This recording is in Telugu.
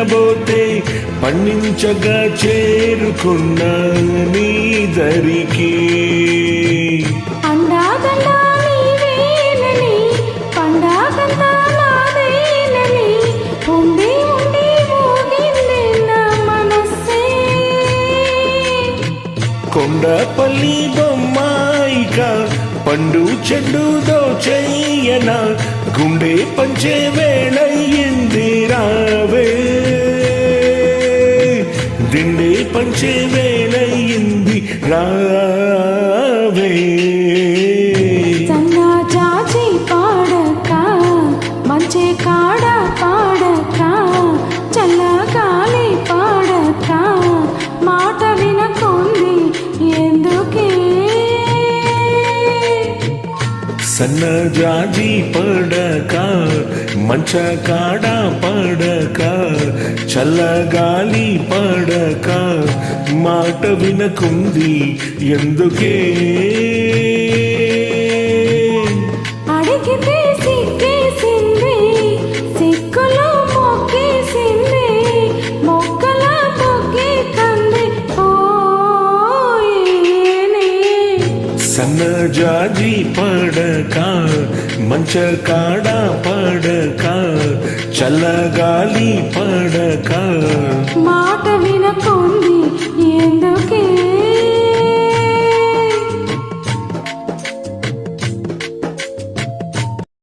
విత్తబోతే పండించగా చేరుకున్నా నీ దరికి. కొండపల్లి బొమ్మాయిక పండు చెడు దోచెయ్యన గుండె పంచే వేళయింది రావే, దిండే పంచే వేళయింది రావే. జాజి పాడక మంచి కాడ పాడక చల్లగాలి పాడక మాట వినకుంది ఎందుకే. సన్న జాజి పడక మంచ కాడ పడక చల్లగాలి పడక మాట వినకుంది ఎందుకే. అడిగితే సిక్కేసింది సిక్కులో మొక్కేసింది మొక్కల మొక్కి కంది పోయేనే. సన్న జాజి పడక మంచ కాడ పడక చల్లగాలి పడక